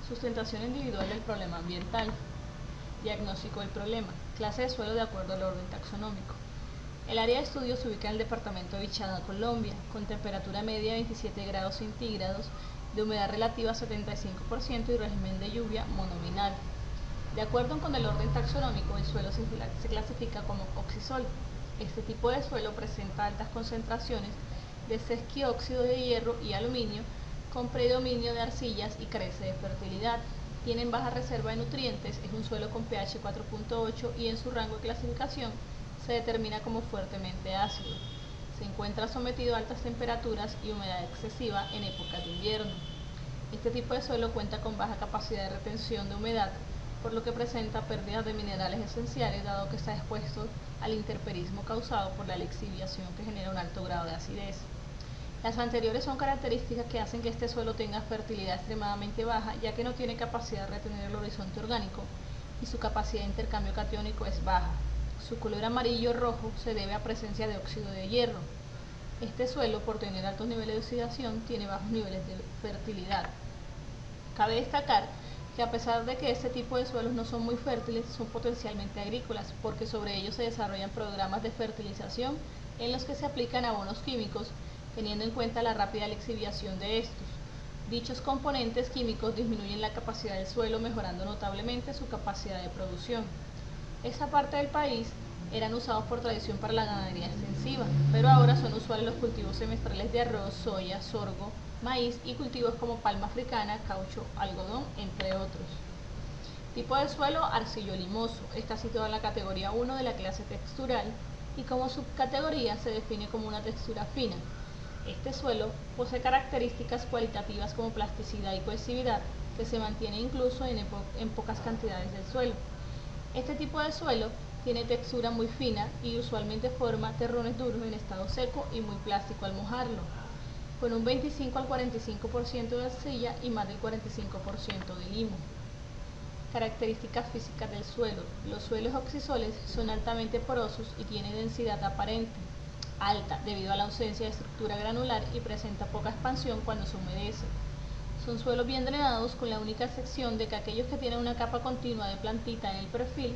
Sustentación individual del problema ambiental. Diagnóstico del problema. Clase de suelo de acuerdo al orden taxonómico. El área de estudio se ubica en el departamento de Vichada, Colombia, con temperatura media de 27 grados centígrados, de humedad relativa 75% y régimen de lluvia monominal. De acuerdo con el orden taxonómico, el suelo se clasifica como oxisol. Este tipo de suelo presenta altas concentraciones de sesquióxido de hierro y aluminio, con predominio de arcillas y carece de fertilidad. Tienen baja reserva de nutrientes, es un suelo con pH 4.8 y en su rango de clasificación se determina como fuertemente ácido. Se encuentra sometido a altas temperaturas y humedad excesiva en épocas de invierno. Este tipo de suelo cuenta con baja capacidad de retención de humedad, por lo que presenta pérdidas de minerales esenciales, dado que está expuesto al intemperismo causado por la lixiviación que genera un alto grado de acidez. Las anteriores son características que hacen que este suelo tenga fertilidad extremadamente baja, ya que no tiene capacidad de retener el horizonte orgánico y su capacidad de intercambio catiónico es baja. Su color amarillo rojo se debe a presencia de óxido de hierro. Este suelo, por tener altos niveles de oxidación, tiene bajos niveles de fertilidad. Cabe destacar que a pesar de que este tipo de suelos no son muy fértiles, son potencialmente agrícolas, porque sobre ellos se desarrollan programas de fertilización en los que se aplican abonos químicos, teniendo en cuenta la rápida lixiviación de estos. Dichos componentes químicos disminuyen la capacidad del suelo, mejorando notablemente su capacidad de producción. Esta parte del país eran usados por tradición para la ganadería extensiva, pero ahora son usuales los cultivos semestrales de arroz, soya, sorgo, maíz y cultivos como palma africana, caucho, algodón, entre otros. Tipo de suelo arcillo-limoso. Está situado en la categoría 1 de la clase textural y como subcategoría se define como una textura fina. Este suelo posee características cualitativas como plasticidad y cohesividad, que se mantiene incluso en pocas cantidades del suelo. Este tipo de suelo tiene textura muy fina y usualmente forma terrones duros en estado seco y muy plástico al mojarlo, con un 25 al 45% de arcilla y más del 45% de limo. Características físicas del suelo. Los suelos oxisoles son altamente porosos y tienen densidad aparente alta debido a la ausencia de estructura granular y presenta poca expansión cuando se humedece. Son suelos bien drenados, con la única excepción de que aquellos que tienen una capa continua de plantita en el perfil,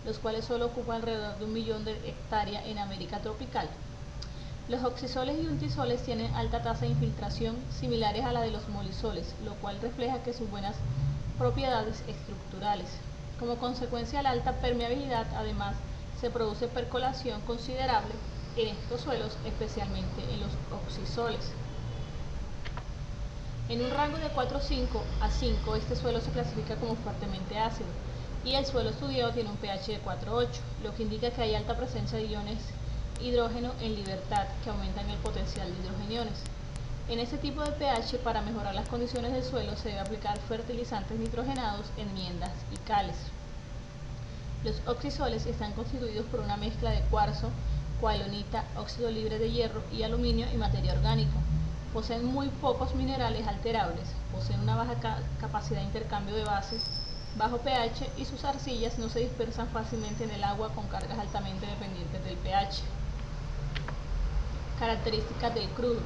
los cuales solo ocupan alrededor de 1 millón de hectáreas en América tropical. Los oxisoles y untisoles tienen alta tasa de infiltración, similares a la de los molisoles, lo cual refleja que sus buenas propiedades estructurales. Como consecuencia de la alta permeabilidad, además, se produce percolación considerable en estos suelos, especialmente en los oxisoles. En un rango de 4,5 a 5, este suelo se clasifica como fuertemente ácido y el suelo estudiado tiene un pH de 4,8, lo que indica que hay alta presencia de iones hidrógeno en libertad que aumentan el potencial de hidrogeniones. En este tipo de pH, para mejorar las condiciones del suelo, se debe aplicar fertilizantes nitrogenados, enmiendas y cales. Los oxisoles están constituidos por una mezcla de cuarzo, coalonita, óxido libre de hierro y aluminio y materia orgánica. Poseen muy pocos minerales alterables, poseen una baja capacidad de intercambio de bases, bajo pH y sus arcillas no se dispersan fácilmente en el agua con cargas altamente dependientes del pH. Características del crudo.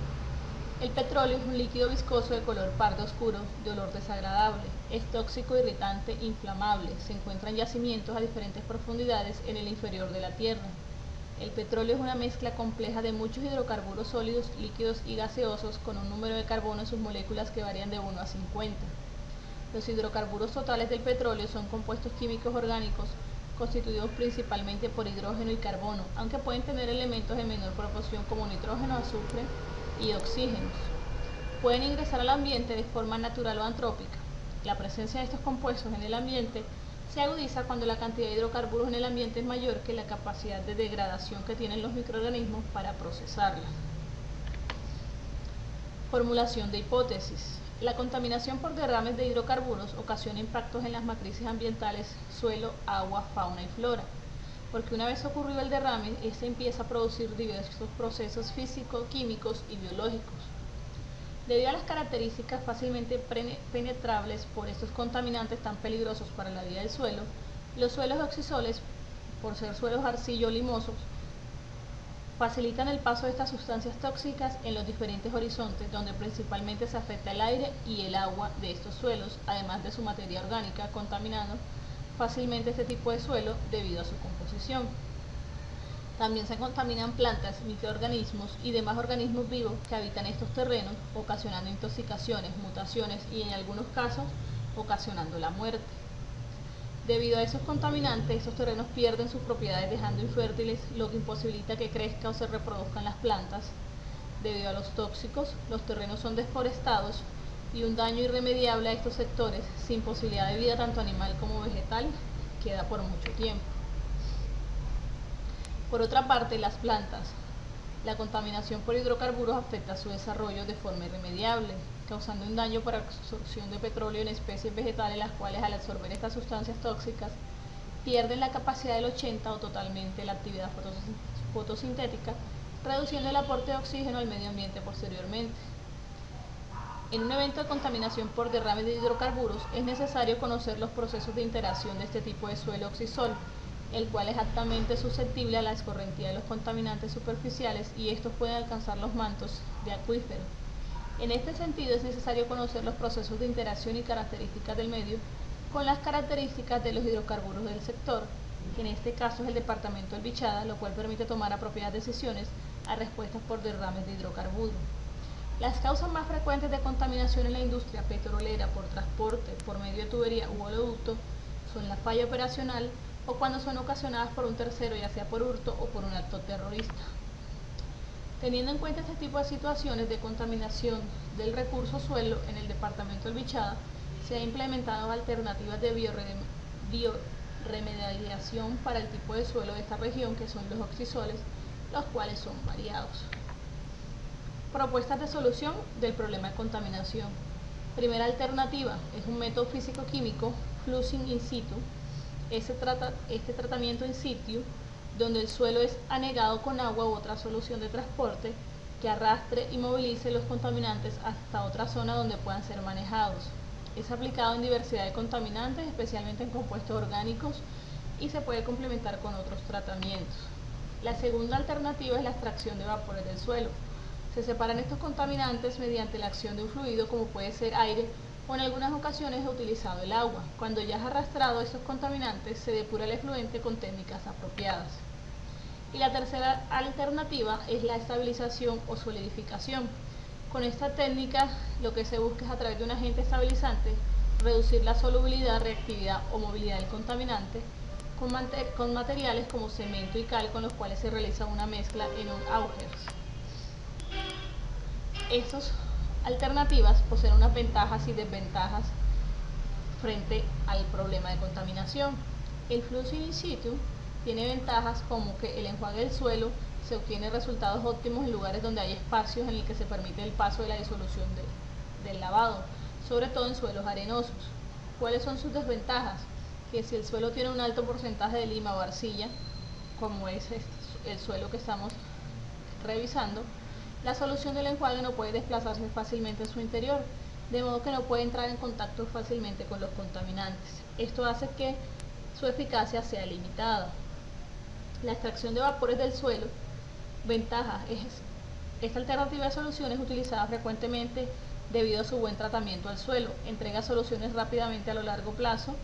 El petróleo es un líquido viscoso de color pardo oscuro, de olor desagradable, es tóxico, irritante, inflamable, se encuentra en yacimientos a diferentes profundidades en el inferior de la Tierra. El petróleo es una mezcla compleja de muchos hidrocarburos sólidos, líquidos y gaseosos con un número de carbono en sus moléculas que varían de 1 a 50. Los hidrocarburos totales del petróleo son compuestos químicos orgánicos constituidos principalmente por hidrógeno y carbono, aunque pueden tener elementos en menor proporción como nitrógeno, azufre y oxígenos. Pueden ingresar al ambiente de forma natural o antrópica. La presencia de estos compuestos en el ambiente se agudiza cuando la cantidad de hidrocarburos en el ambiente es mayor que la capacidad de degradación que tienen los microorganismos para procesarla. Formulación de hipótesis. La contaminación por derrames de hidrocarburos ocasiona impactos en las matrices ambientales suelo, agua, fauna y flora, porque una vez ocurrido el derrame, este empieza a producir diversos procesos físicos, químicos y biológicos. Debido a las características fácilmente penetrables por estos contaminantes tan peligrosos para la vida del suelo, los suelos oxisoles, por ser suelos arcillo-limosos, Facilitan el paso de estas sustancias tóxicas en los diferentes horizontes donde principalmente se afecta el aire y el agua de estos suelos, además de su materia orgánica, contaminando fácilmente este tipo de suelo debido a su composición. También se contaminan plantas, microorganismos y demás organismos vivos que habitan estos terrenos, ocasionando intoxicaciones, mutaciones y en algunos casos ocasionando la muerte. Debido a esos contaminantes, estos terrenos pierden sus propiedades dejando infértiles, lo que imposibilita que crezcan o se reproduzcan las plantas. Debido a los tóxicos, los terrenos son deforestados y un daño irremediable a estos sectores, sin posibilidad de vida tanto animal como vegetal, queda por mucho tiempo. Por otra parte, las plantas. La contaminación por hidrocarburos afecta su desarrollo de forma irremediable, causando un daño por absorción de petróleo en especies vegetales, las cuales al absorber estas sustancias tóxicas pierden la capacidad del 80 o totalmente la actividad fotosintética, reduciendo el aporte de oxígeno al medio ambiente posteriormente. En un evento de contaminación por derrame de hidrocarburos es necesario conocer los procesos de interacción de este tipo de suelo oxisol, el cual es altamente susceptible a la escorrentía de los contaminantes superficiales y estos pueden alcanzar los mantos de acuífero. En este sentido es necesario conocer los procesos de interacción y características del medio con las características de los hidrocarburos del sector, que en este caso es el departamento del Bichada, lo cual permite tomar apropiadas decisiones a respuestas por derrames de hidrocarburos. Las causas más frecuentes de contaminación en la industria petrolera por transporte, por medio de tubería u oleoducto, son la falla operacional o cuando son ocasionadas por un tercero, ya sea por hurto o por un acto terrorista. Teniendo en cuenta este tipo de situaciones de contaminación del recurso suelo en el departamento del Bichada, se han implementado alternativas de bioremediación para el tipo de suelo de esta región, que son los oxisoles, los cuales son variados. Propuestas de solución del problema de contaminación. Primera alternativa es un método físico-químico, flushing in situ. Este tratamiento in situ, donde el suelo es anegado con agua u otra solución de transporte que arrastre y movilice los contaminantes hasta otra zona donde puedan ser manejados. Es aplicado en diversidad de contaminantes, especialmente en compuestos orgánicos, y se puede complementar con otros tratamientos. La segunda alternativa es la extracción de vapores del suelo. Se separan estos contaminantes mediante la acción de un fluido como puede ser aire o en algunas ocasiones he utilizado el agua. Cuando ya es arrastrado estos contaminantes, se depura el efluente con técnicas apropiadas. Y la tercera alternativa es la estabilización o solidificación. Con esta técnica lo que se busca es a través de un agente estabilizante reducir la solubilidad, reactividad o movilidad del contaminante con materiales como cemento y cal con los cuales se realiza una mezcla en un auger. Estas alternativas poseen unas ventajas y desventajas frente al problema de contaminación. El flushing in situ tiene ventajas como que el enjuague del suelo se obtiene resultados óptimos en lugares donde hay espacios en el que se permite el paso de la disolución del lavado, sobre todo en suelos arenosos. ¿Cuáles son sus desventajas? Que si el suelo tiene un alto porcentaje de lima o arcilla, como es el suelo que estamos revisando, la solución del enjuague no puede desplazarse fácilmente en su interior, de modo que no puede entrar en contacto fácilmente con los contaminantes. Esto hace que su eficacia sea limitada. La extracción de vapores del suelo. Ventaja es esta alternativa de solución es utilizada frecuentemente debido a su buen tratamiento al suelo, entrega soluciones rápidamente a lo largo plazo.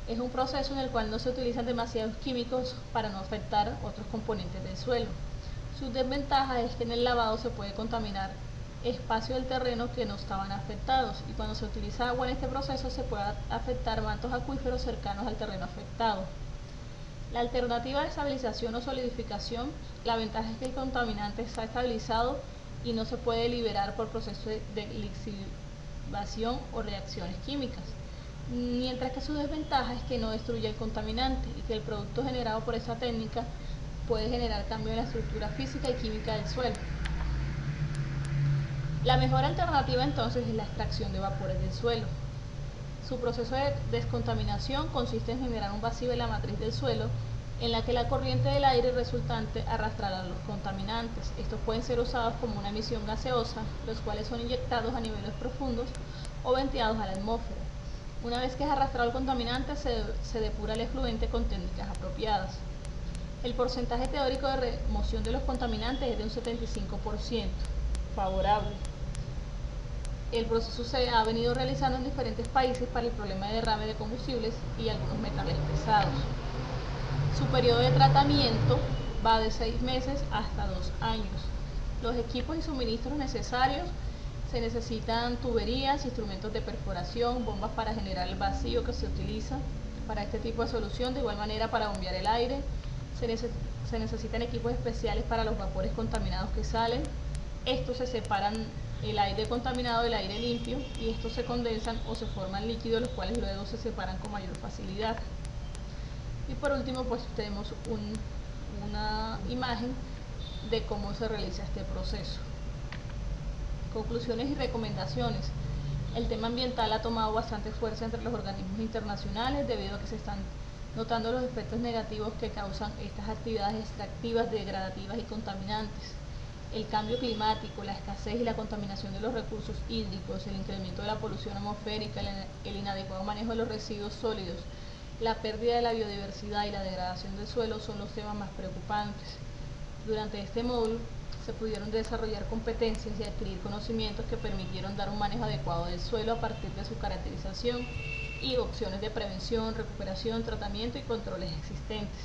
Es un proceso en el cual no se utilizan demasiados químicos para no afectar otros componentes del suelo. Su desventaja es que en el lavado se puede contaminar espacios del terreno que no estaban afectados y cuando se utiliza agua en este proceso se puede afectar mantos acuíferos cercanos al terreno afectado. La alternativa de estabilización o solidificación, la ventaja es que el contaminante está estabilizado y no se puede liberar por procesos de lixiviación o reacciones químicas, mientras que su desventaja es que no destruye el contaminante y que el producto generado por esta técnica puede generar cambio en la estructura física y química del suelo. La mejor alternativa entonces es la extracción de vapores del suelo. Su proceso de descontaminación consiste en generar un vacío en la matriz del suelo en la que la corriente del aire resultante arrastrará los contaminantes. Estos pueden ser usados como una emisión gaseosa, los cuales son inyectados a niveles profundos o venteados a la atmósfera. Una vez que es arrastrado el contaminante, se depura el efluente con técnicas apropiadas. El porcentaje teórico de remoción de los contaminantes es de un 75%, favorable. El proceso se ha venido realizando en diferentes países para el problema de derrame de combustibles y algunos metales pesados. Su periodo de tratamiento va de 6 meses hasta 2 años. Los equipos y suministros necesarios: se necesitan tuberías, instrumentos de perforación, bombas para generar el vacío que se utiliza para este tipo de solución, de igual manera para bombear el aire. Se necesitan equipos especiales para los vapores contaminados que salen. Estos se separan el aire contaminado del aire limpio y estos se condensan o se forman líquidos, los cuales luego se separan con mayor facilidad. Y por último, pues tenemos una imagen de cómo se realiza este proceso. Conclusiones y recomendaciones. El tema ambiental ha tomado bastante fuerza entre los organismos internacionales debido a que se están notando los efectos negativos que causan estas actividades extractivas, degradativas y contaminantes. El cambio climático, la escasez y la contaminación de los recursos hídricos, el incremento de la polución atmosférica, el inadecuado manejo de los residuos sólidos, la pérdida de la biodiversidad y la degradación del suelo son los temas más preocupantes. Durante este módulo se pudieron desarrollar competencias y adquirir conocimientos que permitieron dar un manejo adecuado del suelo a partir de su caracterización y opciones de prevención, recuperación, tratamiento y controles existentes.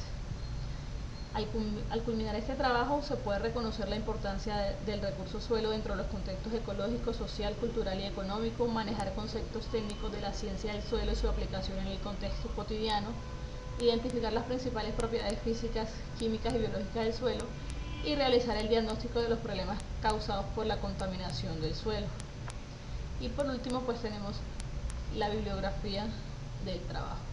Al culminar este trabajo se puede reconocer la importancia del recurso suelo dentro de los contextos ecológico, social, cultural y económico, manejar conceptos técnicos de la ciencia del suelo y su aplicación en el contexto cotidiano, identificar las principales propiedades físicas, químicas y biológicas del suelo y realizar el diagnóstico de los problemas causados por la contaminación del suelo. Y por último, pues tenemos la bibliografía del trabajo.